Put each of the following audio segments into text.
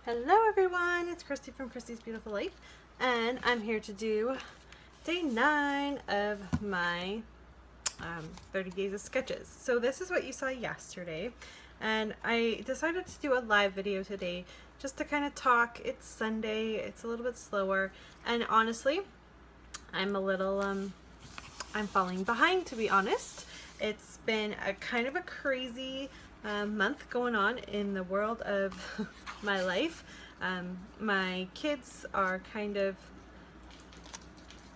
Hello everyone, it's Christy from Christy's Beautiful Life, and I'm here to do day 9 of my 30 days of sketches. So this is what you saw yesterday, and I decided to do a live video today just to kind of talk. It's Sunday, it's a little bit slower, and honestly, I'm a little, I'm falling behind, to be honest. It's been a kind of a crazy month going on in the world of my life. My kids are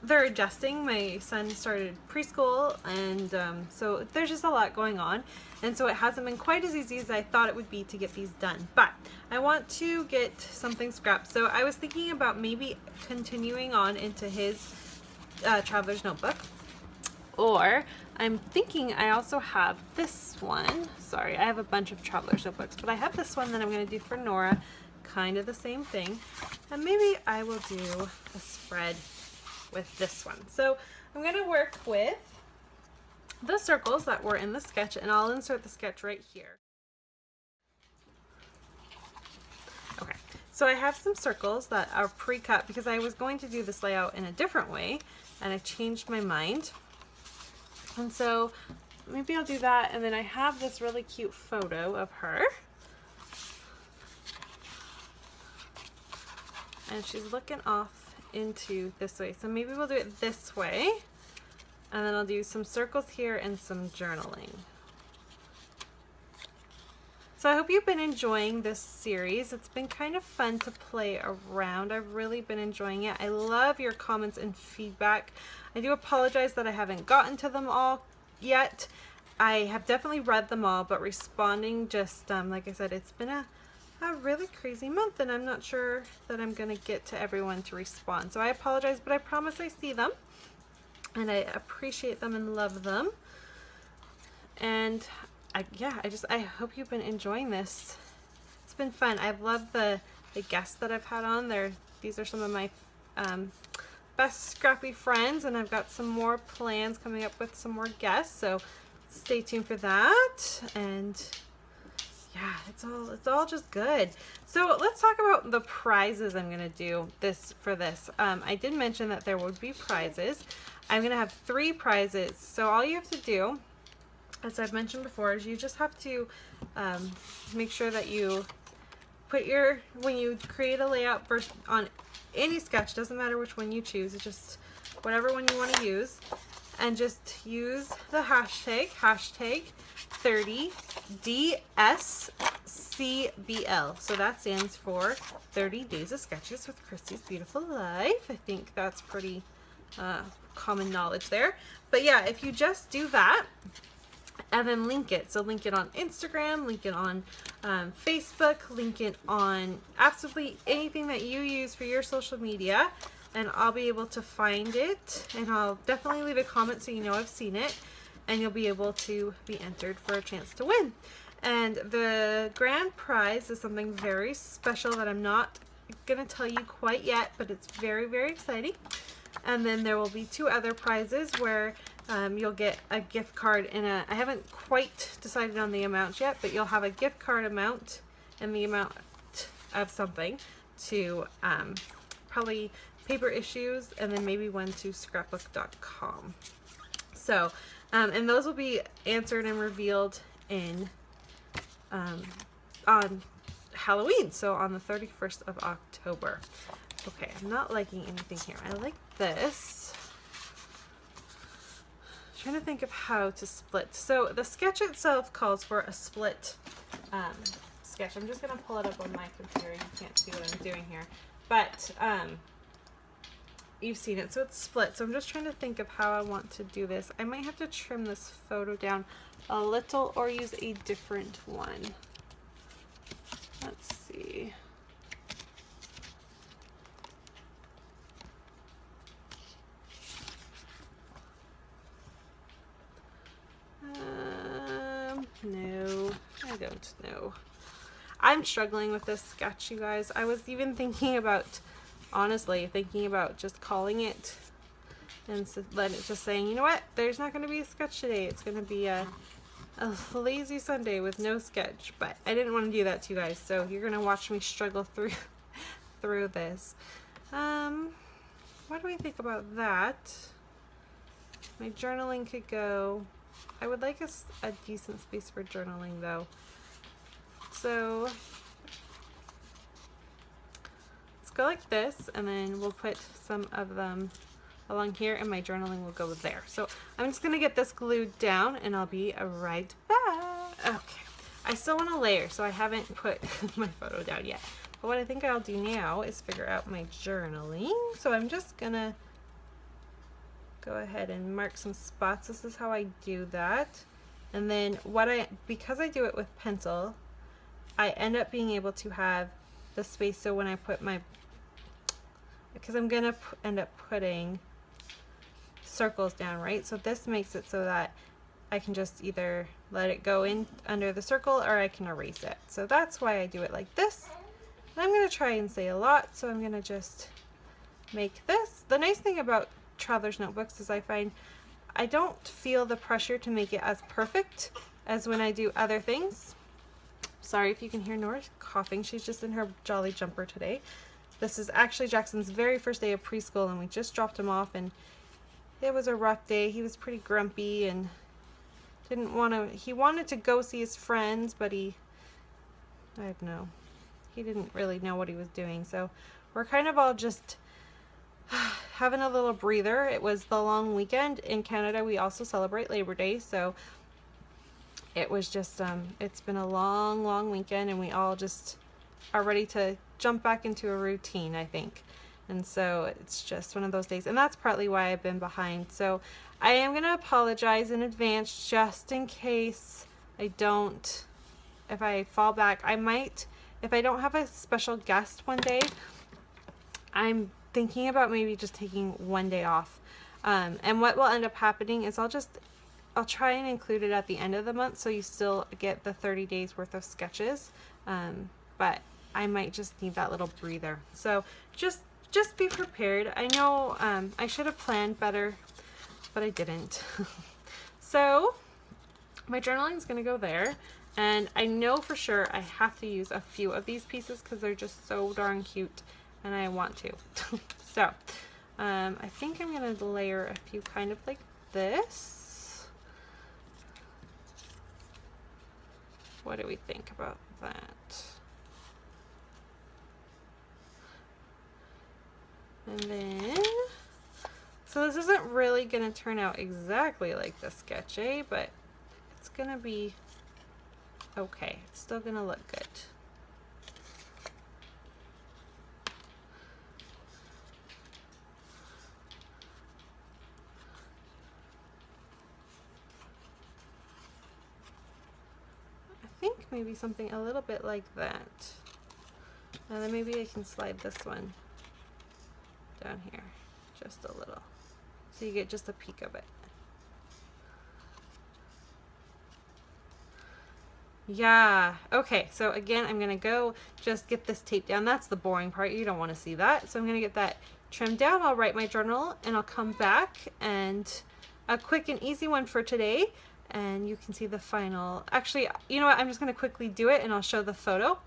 they're adjusting. My son started preschool, and so there's just a lot going on, and so it hasn't been quite as easy as I thought it would be to get these done, but I want to get something scrapped. So I was thinking about maybe continuing on into his traveler's notebook, or I'm thinking I also have this one. Sorry, I have a bunch of traveler's notebooks, but I have this one that I'm going to do for Nora, kind of the same thing, and maybe I will do a spread with this one. So I'm going to work with the circles that were in the sketch, and I'll insert the sketch right here. Okay, so I have some circles that are pre-cut because I was going to do this layout in a different way, and I changed my mind. And so maybe I'll do that, and then I have this really cute photo of her. And she's looking off into this way. So maybe we'll do it this way. And then I'll do some circles here and some journaling. So I hope you've been enjoying this series. It's been kind of fun to play around. I've really been enjoying it. I love your comments and feedback. I do apologize that I haven't gotten to them all yet. I have definitely read them all, but responding just, like I said, it's been a really crazy month, and I'm not sure that I'm going to get to everyone to respond. So I apologize, but I promise I see them, and I appreciate them and love them. And I hope you've been enjoying this. It's been fun. I've loved the guests that I've had on there. These are some of my best scrappy friends, and I've got some more plans coming up with some more guests, so stay tuned for that. And yeah, it's all just good. So let's talk about the prizes I'm gonna do for this. I did mention that there would be prizes. I'm gonna have 3 prizes. So all you have to do, as I've mentioned before, is you just have to make sure that you put when you create a layout on any sketch, doesn't matter which one you choose, it's just whatever one you want to use, and just use the hashtag 30DSCBL. So that stands for 30 Days of Sketches with Christy's Beautiful Life. I think that's pretty common knowledge there. But yeah, if you just do that and then link it, so link it on Instagram, link it on Facebook, link it on absolutely anything that you use for your social media, and I'll be able to find it, and I'll definitely leave a comment so you know I've seen it, and you'll be able to be entered for a chance to win. And the grand prize is something very special that I'm not gonna tell you quite yet, but it's very, very exciting. And then there will be 2 other prizes where you'll get a gift card I haven't quite decided on the amount yet, but you'll have a gift card amount and the amount of something to probably Paper Issues, and then maybe one to scrapbook.com. So, and those will be answered and revealed on Halloween, so on the 31st of October. Okay, I'm not liking anything here. I like this. I'm trying to think of how to split. So the sketch itself calls for a split sketch. I'm just going to pull it up on my computer. You can't see what I'm doing here, but you've seen it. So it's split. So I'm just trying to think of how I want to do this. I might have to trim this photo down a little or use a different one. Let's see. No, I don't know. I'm struggling with this sketch, you guys. I was even thinking about, honestly, just calling it and just saying, you know what, there's not going to be a sketch today. It's going to be a a lazy Sunday with no sketch, but I didn't want to do that to you guys, so you're gonna watch me struggle through through this. What do we think about that? My journaling could go, I would like a decent space for journaling though. So let's go like this, and then we'll put some of them along here, and my journaling will go there. So I'm just gonna get this glued down, and I'll be right back. Okay, I still want to layer, so I haven't put my photo down yet. But what I think I'll do now is figure out my journaling. So I'm just gonna go ahead and mark some spots. This is how I do that. And then because I do it with pencil, I end up being able to have the space. So when I put because I'm gonna end up putting circles down, right? So this makes it so that I can just either let it go in under the circle, or I can erase it. So that's why I do it like this. And I'm gonna try and say a lot, so I'm gonna just make this. The nice thing about traveler's notebooks is I find I don't feel the pressure to make it as perfect as when I do other things. Sorry if you can hear Norah coughing. She's just in her jolly jumper today. This is actually Jackson's very first day of preschool, and we just dropped him off, and it was a rough day. He was pretty grumpy and he wanted to go see his friends, but I don't know, he didn't really know what he was doing. So we're kind of all just having a little breather. It was the long weekend. In Canada, we also celebrate Labor Day, so it was just, it's been a long weekend, and we all just are ready to jump back into a routine, I think. And so it's just one of those days, and that's partly why I've been behind. So I am going to apologize in advance, just in case if I fall back. I might, if I don't have a special guest one day, I'm thinking about maybe just taking one day off. And what will end up happening is I'll try and include it at the end of the month, so you still get the 30 days worth of sketches. But I might just need that little breather. So just be prepared. I know I should have planned better, but I didn't. So my journaling is going to go there, and I know for sure I have to use a few of these pieces because they're just so darn cute, and I want to. So I think I'm going to layer a few kind of like this. What do we think about that? And then, so this isn't really going to turn out exactly like the sketch, but it's going to be okay. It's still going to look good. I think maybe something a little bit like that. And then maybe I can slide this one down here just a little, so you get just a peek of it. Yeah, okay, so again, I'm gonna go just get this tape down. That's the boring part. You don't want to see that, so I'm gonna get that trimmed down. I'll write my journal, and I'll come back, and a quick and easy one for today, and you can see the final. Actually, you know what, I'm just gonna quickly do it, and I'll show the photo.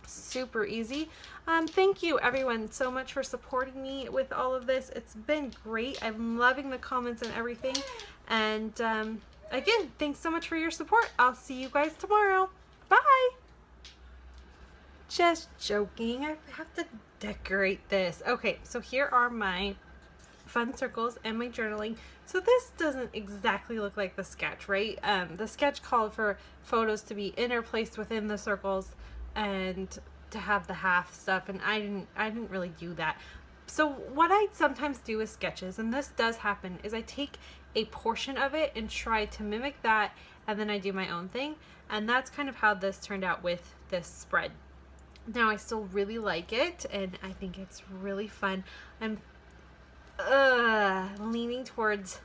Super easy. Thank you everyone so much for supporting me with all of this. It's been great. I'm loving the comments and everything, and again, thanks so much for your support. I'll see you guys tomorrow. Bye. Just joking. I have to decorate this. Okay, so here are my fun circles and my journaling. So this doesn't exactly look like the sketch, right? The sketch called for photos to be interplaced within the circles and to have the half stuff, and I didn't really do that. So what I sometimes do with sketches, and this does happen, is I take a portion of it and try to mimic that, and then I do my own thing, and that's kind of how this turned out with this spread. Now I still really like it, and I think it's really fun. I'm leaning towards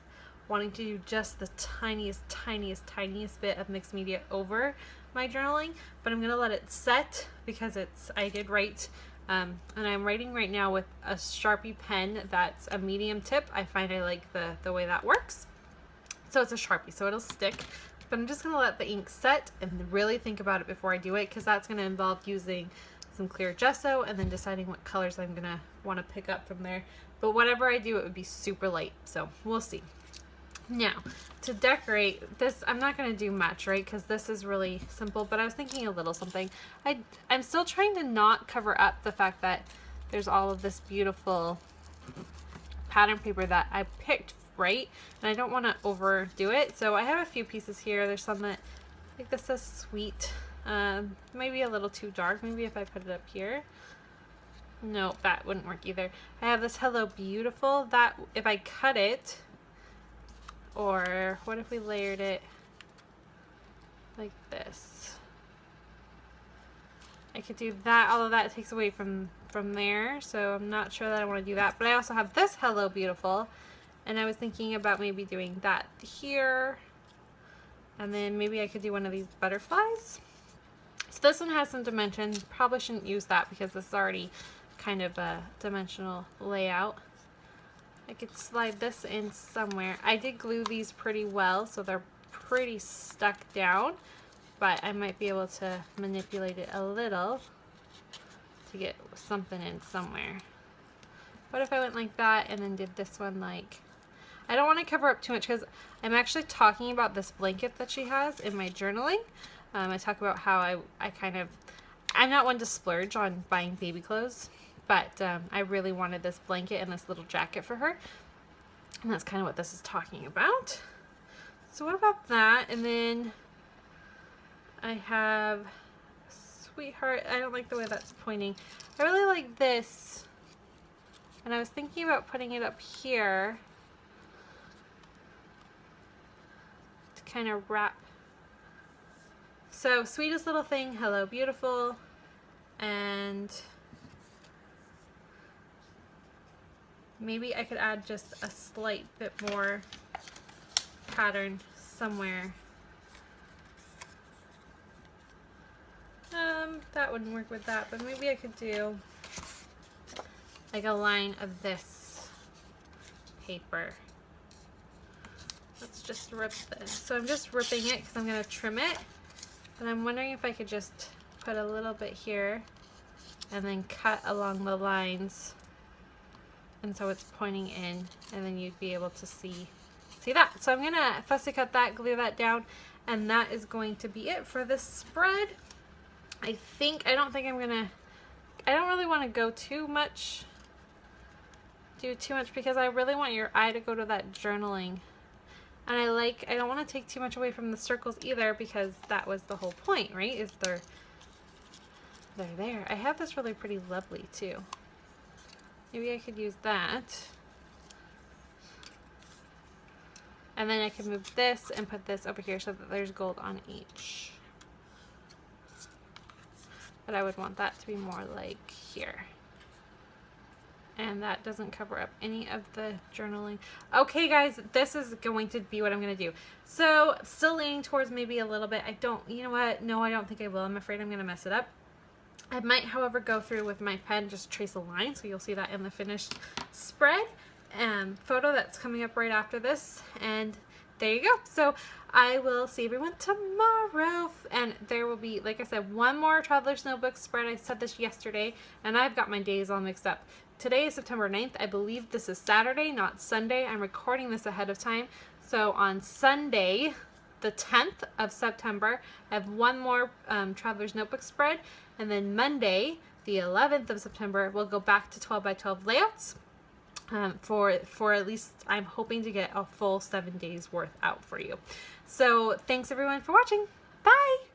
wanting to do just the tiniest bit of mixed media over my journaling, but I'm gonna let it set because I did write, and I'm writing right now with a Sharpie pen that's a medium tip. I find I like the way that works. So it's a Sharpie, so it'll stick. but I'm just going to let the ink set and really think about it before I do it, because that's going to involve using some clear gesso and then deciding what colors I'm going to want to pick up from there. But whatever I do, it would be super light, so we'll see. Now, to decorate this, I'm not going to do much, right, because this is really simple, but I was thinking a little something. I'm still trying to not cover up the fact that there's all of this beautiful pattern paper that I picked, right, and I don't want to overdo it. So I have a few pieces here. There's some that, I think this says sweet, maybe a little too dark. Maybe if I put it up here. No, that wouldn't work either. I have this Hello Beautiful, that if I cut it, or what if we layered it like this? I could do that, although that takes away from there, so I'm not sure that I want to do that. But I also have this Hello Beautiful, and I was thinking about maybe doing that here, and then maybe I could do one of these butterflies. So this one has some dimensions. Probably shouldn't use that because this is already kind of a dimensional layout. I could slide this in somewhere. I did glue these pretty well, so they're pretty stuck down, but I might be able to manipulate it a little to get something in somewhere. What if I went like that and then did this one like, I don't want to cover up too much because I'm actually talking about this blanket that she has in my journaling. I talk about how I'm not one to splurge on buying baby clothes, but I really wanted this blanket and this little jacket for her, and that's kind of what this is talking about. So what about that? And then I have Sweetheart. I don't like the way that's pointing. I really like this, and I was thinking about putting it up here to kind of wrap. So Sweetest Little Thing, Hello Beautiful, and maybe I could add just a slight bit more pattern somewhere. That wouldn't work with that, but maybe I could do like a line of this paper. Let's just rip this. So I'm just ripping it because I'm going to trim it, but I'm wondering if I could just put a little bit here and then cut along the lines, and so it's pointing in, and then you'd be able to see that. So I'm gonna fussy cut that, glue that down, and that is going to be it for this spread. I don't really want to do too much because I really want your eye to go to that journaling, and I don't want to take too much away from the circles either, because that was the whole point, right? Is they're there. I have this really pretty lovely too. Maybe I could use that. And then I can move this and put this over here so that there's gold on each. But I would want that to be more like here. And that doesn't cover up any of the journaling. Okay guys, this is going to be what I'm going to do. So still leaning towards maybe a little bit. You know what? No, I don't think I will. I'm afraid I'm going to mess it up. I might, however, go through with my pen, just trace a line, so you'll see that in the finished spread photo that's coming up right after this. And there you go. So I will see everyone tomorrow, and there will be, like I said, one more Traveler's Notebook spread. I said this yesterday, and I've got my days all mixed up. Today is September 9th. I believe this is Saturday, not Sunday. I'm recording this ahead of time. So on Sunday, the 10th of September, I have one more Traveler's Notebook spread. And then Monday, the 11th of September, we'll go back to 12 by 12 layouts for at least, I'm hoping to get a full 7 days worth out for you. So thanks everyone for watching. Bye!